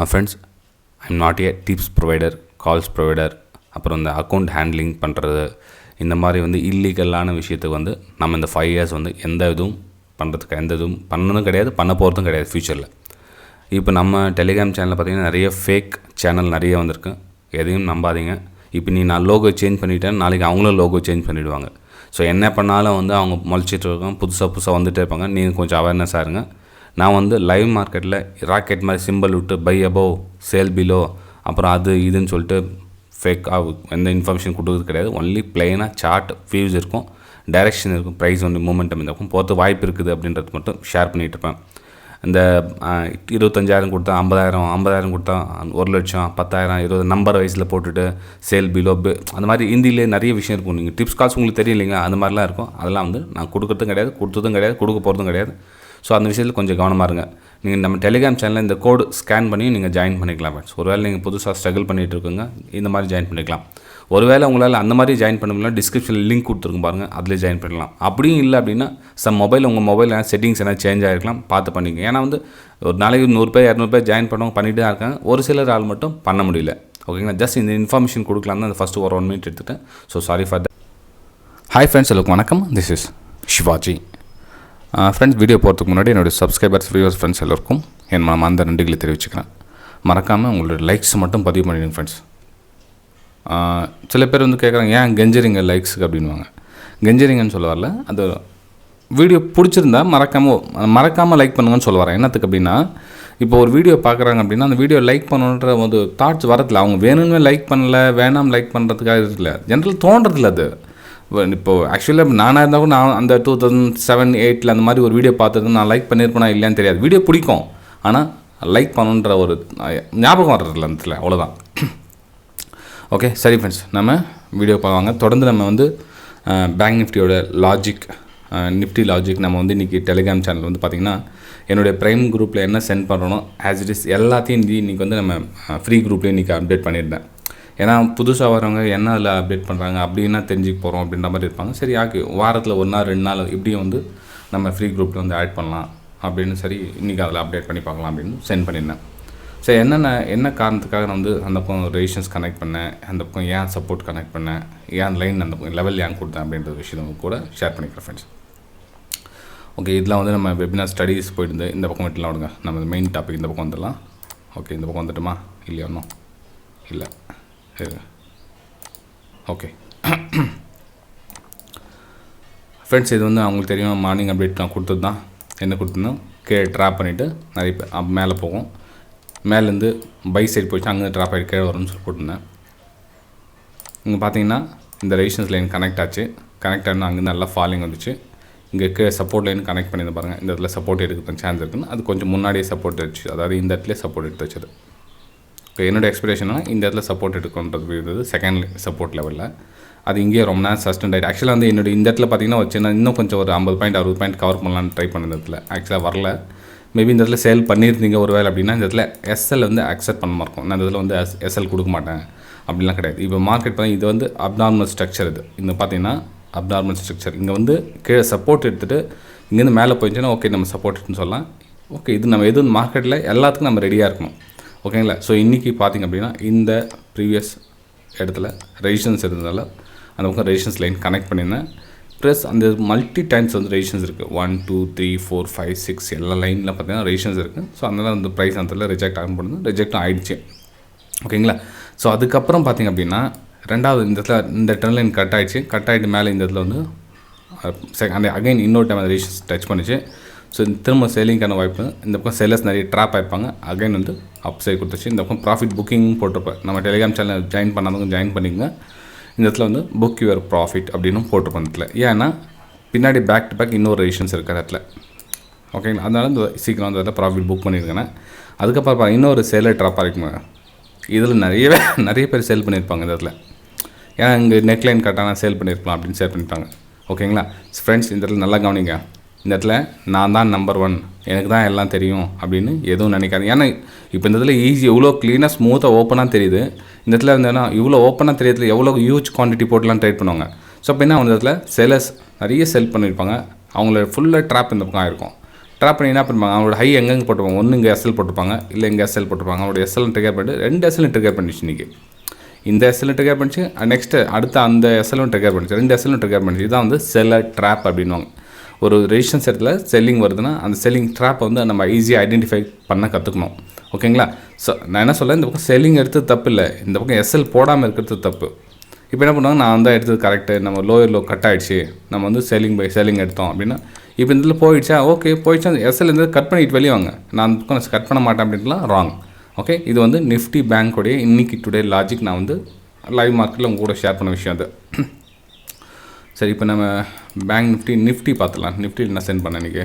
Friends, I'm not a tips provider, calls provider, அப்புறம் இந்த account handling பண்ணுறது, இந்த மாதிரி வந்து இல்லீகலான விஷயத்துக்கு வந்து நம்ம இந்த 5 இயர்ஸ் வந்து எந்த இதுவும் பண்ணுறதுக்கு எந்த இதுவும் பண்ணதும் கிடையாது, பண்ண போகிறதும் கிடையாது ஃப்யூச்சரில். இப்போ நம்ம டெலிகிராம் சேனலில் பார்த்திங்கன்னா நிறைய ஃபேக் சேனல் நிறைய வந்திருக்கு. எதையும் நம்பாதீங்க. இப்போ நான் லோகோ சேஞ்ச் பண்ணிவிட்டேன், நாளைக்கு அவங்களும் லோகோ சேஞ்ச் பண்ணிவிடுவாங்க. ஸோ என்ன பண்ணாலும் வந்து அவங்க முளைச்சிட்டு இருக்காங்க, புதுசாக வந்துகிட்டே இருப்பாங்க. நீங்கள் கொஞ்சம் அவேர்னஸாக இருங்க. நான் வந்து லைவ் மார்க்கெட்டில் ராக்கெட் மாதிரி சிம்பிள் விட்டு பை அபோவ் சேல் பிலோ அப்புறம் அது இதுன்னு சொல்லிட்டு ஃபேக்காக எந்த இன்ஃபர்மேஷன் கொடுக்குறது கிடையாது. ஒன்லி பிளெயினாக சார்ட் வியூஸ் இருக்கும், டைரெக்ஷன் இருக்கும், ப்ரைஸ் ஒன்று மூமெண்டம் இருக்கும், போகிறது வாய்ப்பு இருக்குது அப்படின்றது மட்டும் ஷேர் பண்ணிகிட்டு இருப்பேன். இந்த 25,000 கொடுத்தா 50,000 கொடுத்தா 1,00,000 10,000 20 நம்பர் வயசில் போட்டுட்டு சேல் பிலோ அந்த மாதிரி ஹிந்திலே நிறைய விஷயம் இருக்கும். நீங்கள் டிப்ஸ் கால்ஸ் உங்களுக்கு தெரியும் இல்லைங்க, அந்த மாதிரிலாம் இருக்கும். அதெல்லாம் வந்து நான் கொடுக்குறதும் கிடையாது, கொடுத்ததும் கிடையாது, கொடுக்க போகிறதும் கிடையாது. ஸோ அந்த விஷயத்தில் கொஞ்சம் கவனமாக இருங்க. நீங்கள் நம்ம டெலிகிராம் சேனலில் இந்த கோடு ஸ்கேன் பண்ணி நீங்கள் ஜாயின் பண்ணிக்கலாம் ஃப்ரெண்ட்ஸ். ஒருவேளை நீங்கள் புதுசாக ஸ்ட்ரகிள் பண்ணிகிட்டு இருக்குங்க, இந்த மாதிரி ஜாயின் பண்ணிக்கலாம். ஒருவேளை உங்களால் அந்த மாதிரி ஜாயின் பண்ண முடியல, டிஸ்கிரிப்ஷனில் லிங்க் கொடுத்துருக்கும் பாருங்கள், அதில் ஜாயின் பண்ணலாம். அப்படியும் இல்லை அப்படின்னா உங்கள் மொபைல் செட்டிங்ஸ் என்ன சேஞ்ச் ஆகிருக்கலாம், பார்த்து பண்ணிங்க. ஏன்னா வந்து ஒரு நாளைக்கு 100 பேர் 200 பேர் ஜாயின் பண்ணவங்க பண்ணிட்டு தான் இருக்காங்க. ஒரு சிலர் ஆள் மட்டும் பண்ண முடியல. ஓகேங்களா, ஜஸ்ட் இந்த இன்ஃபர்மேஷன் கொடுக்கலாம் தான் அந்த ஃபஸ்ட்டு ஒரு 1 மினிட் எடுத்துகிட்டேன். So sorry for that. Hi friends, எல்லாருக்கும் வணக்கம். This is Shivaji. Friends, video போகிறதுக்கு முன்னாடி என்னுடைய சப்ஸ்கிரைபர்ஸ், வியூவர்ஸ், ஃப்ரெண்ட்ஸ் எல்லோருக்கும் என் அந்த நன்றிகளை தெரிவிச்சுக்கிறேன். மறக்காமல் உங்களோட லைக்ஸ் மட்டும் பதிவு பண்ணிடுங்க ஃப்ரெண்ட்ஸ். சில பேர் வந்து கேட்குறாங்க, ஏன் கெஞ்சரிங்க லைக்ஸுக்கு அப்படின்வாங்க. கெஞ்சரிங்கன்னு சொல்ல வரல, அது வீடியோ பிடிச்சிருந்தா மறக்காமல் லைக் பண்ணுங்கன்னு சொல்ல வரேன். என்னத்துக்கு அப்படின்னா, இப்போ ஒரு வீடியோ பார்க்குறாங்க அப்படின்னா அந்த வீடியோ லைக் பண்ணணுன்ற ஒரு தாட்ஸ் வரதில்ல. அவங்க வேணும்னு லைக் பண்ணல, வேணாம் லைக் பண்ணுறதுக்காக இருக்குல்ல, ஜென்ரல் தோன்றதில்ல. அது இப்போது ஆக்சுவலாக நானாக இருந்தால் கூட நான் அந்த 2007, 2008 அந்த மாதிரி ஒரு வீடியோ பார்த்துட்டு நான் லைக் பண்ணியிருப்பேனா இல்லையான்னு தெரியாது. வீடியோ பிடிக்கும், ஆனால் லைக் பண்ணுன்ற ஒரு ஞாபகம் வர்றதில்ல அந்த இடத்துல, அவ்வளோதான். ஓகே, சரி ஃப்ரெண்ட்ஸ், நம்ம வீடியோ பார்ப்பாங்க. தொடர்ந்து நம்ம வந்து பேங்க் நிஃப்டியோட லாஜிக், நிஃப்டி லாஜிக் நம்ம வந்து இன்றைக்கி டெலிகிராம் சேனல் வந்து பார்த்திங்கன்னா என்னுடைய ப்ரைம் குரூப்பில் என்ன சென்ட் பண்ணுறோனோ ஆஸ் இட் இஸ் எல்லாத்தையும் இன்றைக்கி வந்து நம்ம ஃப்ரீ குரூப்லேயும் இன்றைக்கி அப்டேட் பண்ணியிருந்தேன். ஏன்னா புதுசாக வரவங்க என்ன அதில் அப்டேட் பண்ணுறாங்க அப்படின்னா தெரிஞ்சுக்க போகிறோம் அப்படின்ற மாதிரி இருப்பாங்க. சரி, வாரத்தில் 1 நாள் 2 நாள் இப்படியும் வந்து நம்ம ஃப்ரீ குரூப்பில் வந்து ஆட் பண்ணலாம் அப்படின்னு சரி இன்றைக்கி அதில் அப்டேட் பண்ணி பார்க்கலாம் அப்படின்னு சென்ட் பண்ணியிருந்தேன். சரி, என்ன காரணத்துக்காக நான் வந்து அந்த பக்கம் ரெசிஸ்டன்ஸ் கனெக்ட் பண்ணேன், அந்த பக்கம் ஏன் சப்போர்ட் கனெக்ட் பண்ணேன், ஏன் லைன் அந்த பக்கம் லெவல் ஏன் கொடுத்தேன் அப்படின்ற விஷயம் கூட ஷேர் பண்ணிக்கிறேன் ஃப்ரெண்ட்ஸ். ஓகே, இதெல்லாம் வந்து நம்ம வெபினார் ஸ்டடீஸ் போயிட்டு இந்த பக்கம் விட்டுலாம் விடுங்க. நம்ம மெயின் டாபிக் இந்த பக்கம் வந்துடலாம். ஓகே, இந்த பக்கம் வந்துட்டுமா இல்லையா? ஒன்றும் இல்லை. ஓகே ஃப்ரெண்ட்ஸ், இது வந்து அவங்களுக்கு தெரியும், மார்னிங் அப்டேட் நான் கொடுத்தது தான். என்ன கொடுத்துருந்தோம், கீழே ட்ராப் பண்ணிவிட்டு நிறைய பேர் மேலே போகும், மேலேருந்து பை சைடு போயிட்டு அங்கே ட்ராப் ஆகிட்டு கீழே வரும்னு சொல்லி போட்டிருந்தேன். இங்கே பார்த்தீங்கன்னா இந்த ரெசிஸ்டன்ஸ் லைன் கனெக்ட் ஆச்சு. கனெக்ட் ஆனால் அங்கேருந்து நல்லா ஃபாலிங் வந்துச்சு. இங்கே கீழே சப்போர்ட் லைன் கனெக்ட் பண்ணியிருந்த பாருங்கள், இந்த இடத்துல சப்போர்ட் எடுக்க சான்ஸ் இருக்குன்னு அது கொஞ்சம் முன்னாடியே சப்போர்ட் எடுத்து, அதாவது இந்த இடத்துல சப்போர்ட் எடுத்து வச்சது. இப்போ என்னோடய எக்ஸ்பெக்டேஷன்னா இந்த இடத்துல சப்போர்ட் எடுக்கணுன்றது இருந்தது செகண்ட் சப்போர்ட் லெவலில். அது இங்கேயே ரொம்ப நேரம் சஸ்டெண்ட் ஆகிட்டு. ஆக்சுவலாக வந்து என்னோடய இந்த இடத்துல பார்த்திங்கன்னா வச்சுன்னா இன்னும் கொஞ்சம் ஒரு 50 பாயிண்ட் 60 பாயிண்ட் கவர் பண்ணலான்னு ட்ரை பண்ண இடத்துல ஆக்சுவலாக வரல. மேபி இந்த இடத்துல சேல் பண்ணியிருந்தீங்க ஒரு வேலை அப்படின்னா இந்த இடத்துல எஸ்எல் வந்து அக்செப்ட் பண்ண மாட்டோம். நான் இந்த இதில் வந்து எஸ்எல் கொடுக்க மாட்டேன் அப்படிலாம் கிடையாது. இப்போ மார்க்கெட் பார்த்தீங்கன்னா இது வந்து அப்நார்மல் ஸ்ட்ரக்சர். இது இங்கே பார்த்தீங்கன்னா அப்நார்மல் ஸ்ட்ரக்சர். இங்கே வந்து கீழே சப்போர்ட் எடுத்துகிட்டு இங்கேருந்து மேலே போயிடுச்சுன்னா ஓகே நம்ம சப்போர்ட் எடுத்துன்னு சொல்லலாம். ஓகே, இது நம்ம எதுவும் மார்க்கெட்டில் எல்லாத்துக்கும் நம்ம ரெடியாக இருக்கணும். ஓகேங்களா? ஸோ இன்றைக்கி பார்த்திங்க அப்படின்னா இந்த ப்ரீவியஸ் இடத்துல ரெசிஸ்டன்ஸ் இருந்ததால் அந்த பக்கம் ரெசிஸ்டன்ஸ் லைன் கனெக்ட் பண்ணியிருந்தேன். ப்ளஸ் அந்த மல்டி டைம்ஸ் வந்து ரெசிஸ்டன்ஸ் இருக்குது. 1 2 3 4 5 6 எல்லா லைனில் பார்த்தீங்கன்னா ரெசிஸ்டன்ஸ் இருக்குது. ஸோ அதனால் அந்த ப்ரைஸ் அந்த ரிஜெக்ட் ஆகும் போது ரிஜெக்டும் ஆகிடுச்சு. ஓகேங்களா? ஸோ அதுக்கப்புறம் பார்த்திங்க அப்படின்னா ரெண்டாவது இந்த இடத்துல இந்த ட்ரெண்ட் லைன் கட் ஆகிட்டு மேலே இந்த இடத்துல வந்து அந்த அகைன் இன்னொரு டைம் ரெசிஸ்டன்ஸ் டச் பண்ணிச்சு. ஸோ திரும்ப சேலிங்கான வாய்ப்பு. இந்த பக்கம் செல்லர்ஸ் நிறைய ட்ராப் ஆகிப்பாங்க. அகைன் வந்து அப் சைட் கொடுத்துச்சு. இந்த பக்கம் ப்ராஃபிட் புக்கிங் போட்டிருப்பேன். நம்ம டெலிகிராம் சேனல் ஜாயின் பண்ணாதவங்க ஜாயின் பண்ணிங்க. இந்த இடத்துல வந்து புக் யுவர் ப்ராஃபிட் அப்படின்னு போட்டிருப்பேன். இடத்துல ஏன்னா பின்னாடி பேக் டு பேக் இன்னொரு ரெசிஸ்டன்ஸ் இருக்கிற இடத்துல. ஓகேங்களா? அதனால இந்த சீக்கிரம் வந்து அதில் ப்ராஃபிட் புக் பண்ணியிருக்கேன். அதுக்கப்புறம் இன்னொரு சேலர் ட்ராப் ஆகிக்குங்க. இதில் நிறைய பேர் சேல் பண்ணியிருப்பாங்க இந்த இடத்துல. ஏன்னா இங்கே நெக்லைன் கட்டான சேல் பண்ணியிருக்கலாம் அப்படின்னு சேல் பண்ணிட்டாங்க. ஓகேங்களா ஃப்ரெண்ட்ஸ்? இந்த இடத்துல நல்லா கவனிங்க. இந்த இடத்துல நான் தான் நம்பர் 1, எனக்கு தான் எல்லாம் தெரியும் அப்படின்னு எதுவும் நினைக்காது. ஏன்னா இப்போ இந்த இடத்துல ஈஸி எவ்வளோ க்ளீனாக ஸ்மூத்தாக ஓப்பனாக தெரியுது. இந்த இடத்துல இருந்தேன்னா இவ்வளோ ஓப்பனாக தெரியறதுல எவ்வளோ ஹியூஜ் குவான்டிட்டி போட்டுலாம் ட்ரேட் பண்ணுவாங்க. ஸோ அப்போ என்ன அந்த இடத்துல செல்லர்ஸ் நிறைய செல் பண்ணியிருப்பாங்க. அவங்களோட ஃபுல்லாக ட்ராப் இந்த பக்கம் ஆகிருக்கும். ட்ராப் பண்ணி என்ன பண்ணுவாங்க, அவங்களோட ஹை எங்கெங்கே போட்டுருப்பாங்க, ஒன்று இங்கே எஸ்எல் போட்டுருப்பாங்க, இல்லை இங்கே எஸ்எல் போட்டுருப்பாங்க. அவங்களோட எஸ்எல் ட்ரிகர் பண்ணிட்டு 2 எஸ்எல் ட்ரிகர் பண்ணிச்சு இன்றைக்கி. இந்த எஸ்எல் ட்ரிகர் பண்ணிச்சு, நெக்ஸ்ட்டு அடுத்த அந்த எஸ்எலும் ட்ரிகர் பண்ணிச்சு, 2 எஸ்எலும் ட்ரிகர் பண்ணிச்சு. இதான் வந்து செல்லர் ட்ராப் அப்படின்வாங்க. ஒரு ரெசிஸ்டன்ஸ் இடத்துல செல்லிங் வருதுன்னா அந்த செல்லிங் ட்ராப்பை வந்து நம்ம ஈஸியாக ஐடென்டிஃபை பண்ண கற்றுக்கணும். ஓகேங்களா? ஸோ நான் என்ன சொல்ல, இந்த பக்கம் செல்லிங் எடுத்தது தப்பு இல்லை, இந்த பக்கம் எஸ்எல் போடாமல் இருக்கிறது தப்பு. இப்போ என்ன பண்ணுவாங்க, நான் வந்து எடுத்தது கரெக்டு, நம்ம லோயர் லோ கட் ஆகிடுச்சு, நம்ம வந்து செல்லிங் பை செல்லிங் எடுத்தோம் அப்படின்னா, இப்போ இந்த இதில் போயிடுச்சா, ஓகே போயிடுச்சா, எஸ்எல் இந்த கட் பண்ணிட்டு வெளியே வாங்க, நான் அந்த பக்கம் கட் பண்ண மாட்டேன் அப்படின்ட்டுலாம் ராங். ஓகே, இது வந்து நிஃப்டி பேங்க்கோடைய இன்றைக்கி டுடே லாஜிக் நான் வந்து லைவ் மார்க்கெட்டில் உங்கள் கூட ஷேர் பண்ண விஷயம் அது. சரி, இப்போ நம்ம பேங்க் நிஃப்டி பார்த்துலாம். நிஃப்டியில் என்ன சென்ட் பண்ண இன்றைக்கி?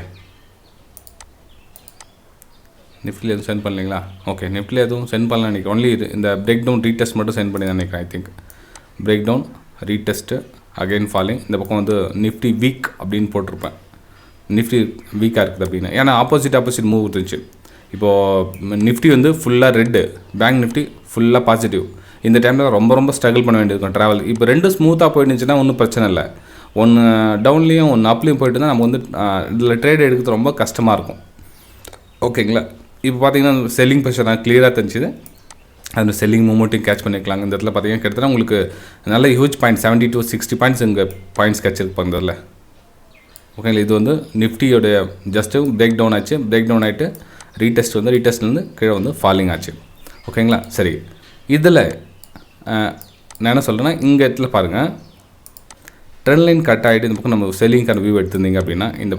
நிஃப்டியில் எதுவும் சென்ட் பண்ணலைங்களா? ஓகே, நிஃப்டியில் எதுவும் சென்ட் பண்ணலாம் இன்றைக்கி. ஒன்லி இது இந்த பிரேக் டவுன் ரீடெஸ்ட் மட்டும் சென்ட் பண்ணி தான் நினைக்கிறேன். I think break down retest again falling. இந்த பக்கம் வந்து நிஃப்டி வீக் அப்படின்னு போட்டிருப்பேன். நிஃப்டி வீக்காக இருக்குது அப்படின்னு, ஏன்னா ஆப்போசிட் மூவ் இருந்துச்சு. இப்போது நிஃப்டி வந்து ஃபுல்லாக ரெட்டு, பேங்க் நிஃப்டி ஃபுல்லாக பாசிட்டிவ். இந்த டைமில் ரொம்ப ஸ்ட்ரகிள் பண்ண வேண்டியிருக்கும் ட்ராவல். இப்போ 2 ஸ்மூத்தாக போயிடுச்சுன்னா ஒன்றும் பிரச்சனை இல்லை. ஒன்று டவுன்லேயும் ஒன்று அப்லேயும் போயிட்டு தான் நம்ம வந்து இதில் ட்ரேட் எடுக்கிறது ரொம்ப கஷ்டமாக இருக்கும். ஓகேங்களா? இப்போ பார்த்தீங்கன்னா செல்லிங் ப்ரெஷர் தான் கிளியராக தெரிஞ்சுது. அந்த செல்லிங் மூமெண்ட்டையும் கேட்ச் பண்ணிக்கலாம். இந்த இடத்துல பார்த்தீங்கன்னா கிட்டத்தட்ட உங்களுக்கு நல்ல ஹியூஜ் பாயிண்ட் 70 to 60 பாயிண்ட்ஸ் இங்கே பாயிண்ட்ஸ் கிடச்சிருப்பாங்க இதில். ஓகேங்களா? இது வந்து நிஃப்டியோடைய ஜஸ்ட்டு பிரேக் டவுன் ஆச்சு. பிரேக் டவுன் ஆகிட்டு ரீடெஸ்ட் வந்து ரீடெஸ்ட்லேருந்து கீழே வந்து ஃபாலிங் ஆச்சு. ஓகேங்களா? சரி, இதில் நான் என்ன சொல்கிறேன்னா, இங்கே இடத்துல பாருங்கள், ட்ரெண்ட் லைன் கட் ஆகிட்டு இந்த பக்கம் நம்ம செல்லிங்கான வியூ எடுத்திருந்தீங்க அப்படின்னா இந்த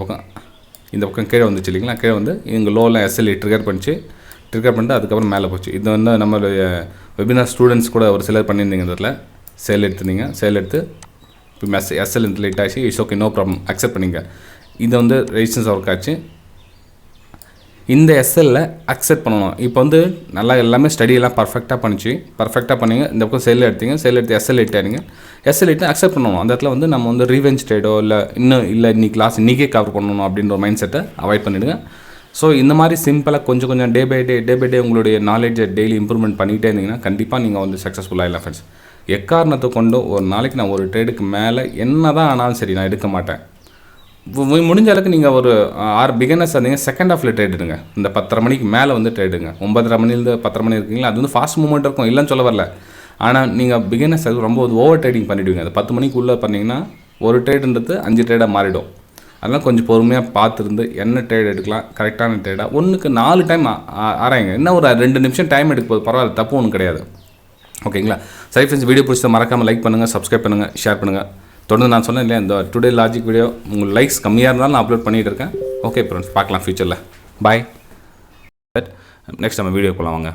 பக்கம் கீழே வந்துச்சு இல்லைங்களா? கீழே வந்து இங்கே லோவில் எஸ்எல்இ ட்ரிகர் பண்ணிட்டு அதுக்கப்புறம் மேலே போச்சு. இது வந்து நம்மளுடைய வெபினார் ஸ்டூடெண்ட்ஸ் கூட ஒரு சிலர் பண்ணியிருந்தீங்க. இந்த இடத்துல சேல் எடுத்து இப்போ எஸ்எல் இந்த லேட் ஆச்சு. It's okay, no problem, accept பண்ணிங்க. இது வந்து ரெசிஸ்டன்ஸ் ஒர்க் ஆச்சு. இந்த எஸ்எல்ல அக்செப்ட் பண்ணணும். இப்போ வந்து நல்லா எல்லாமே ஸ்டடியெல்லாம் பர்ஃபெக்டாக பண்ணிங்க. இந்த பக்கம் செல் எடுத்து எஸ்எல் எட்டாருங்க. எஸ்எல் எட்டு அக்செப்ட் பண்ணணும். அந்த இடத்துல வந்து நம்ம வந்து ரீவெஞ்ச் ட்ரேடோ இல்லை இன்றைக்கே கவர் பண்ணணும் அப்படின்ற ஒரு மைண்ட் செட்டை அவாய்ட் பண்ணிவிடுங்க. ஸோ இந்த மாதிரி சிம்பிளாக கொஞ்சம் டே பை டே உங்களுடைய நாலேஜை டெய்லி இம்ப்ரூவ்மெண்ட் பண்ணிகிட்டே இருந்தீங்கன்னா கண்டிப்பாக நீங்கள் வந்து சக்ஸஸ்ஃபுல்லாக இல்லை ஃப்ரெண்ட்ஸ். எக்காரணத்தை கொண்டு ஒரு நாளைக்கு நான் ஒரு ட்ரேடுக்கு மேலே என்ன தான் ஆனாலும் சரி நான் எடுக்க மாட்டேன். முடிஞ்ச அளவுக்கு நீங்கள் ஒரு 6 பிகினர்ஸ் இருந்தீங்க, செகண்ட் ஹாஃபில் ட்ரேட் எடுங்க. இந்த 10:30 மணிக்கு மேலே வந்து ட்ரேடுங்க. 9:30 மணிலேருந்து 10:30 மணி இருக்கீங்களா, அது வந்து ஃபாஸ்ட் மூவ்மெண்ட் இருக்கும், இல்லைன்னு சொல்ல வரல. ஆனால் நீங்கள் பிகினர்ஸ் ரொம்ப ஓவர் ட்ரேடிங் பண்ணிவிடுவீங்க. அது 10 மணிக்குள்ளே பண்ணிங்கன்னா ஒரு ட்ரேடுன்றது 5 ட்ரேடாக மாறிடும். அதெல்லாம் கொஞ்சம் பொறுமையாக பார்த்துருந்து என்ன ட்ரேட் எடுக்கலாம், கரெக்டான ட்ரேடாக. ஒன்றுக்கு 4 டைம் ஆராயுங்க. இன்னும் ஒரு 2 நிமிஷம் டைம் எடுக்க போது, பரவாயில்ல, தப்பு ஒன்றும் கிடையாது. ஓகேங்களா? சரி ஃப்ரெண்ட்ஸ், வீடியோ பிடிச்சதை மறக்காமல் லைக் பண்ணுங்கள், சப்ஸ்கிரைப் பண்ணுங்கள், ஷேர் பண்ணுங்கள். தொடர்ந்து நான் சொன்னேன் இல்லையா, இந்த டுடே லாஜிக் வீடியோ உங்களுக்கு லைக்ஸ் கம்மியாக இருந்தாலும் நான் அப்லோட் பண்ணிகிட்டு இருக்கேன். ஓகே ஃப்ரெண்ட்ஸ், பார்க்கலாம் ஃபியூச்சரில். பாய். நெக்ஸ்ட் நம்ம வீடியோ போகலாம் வாங்க.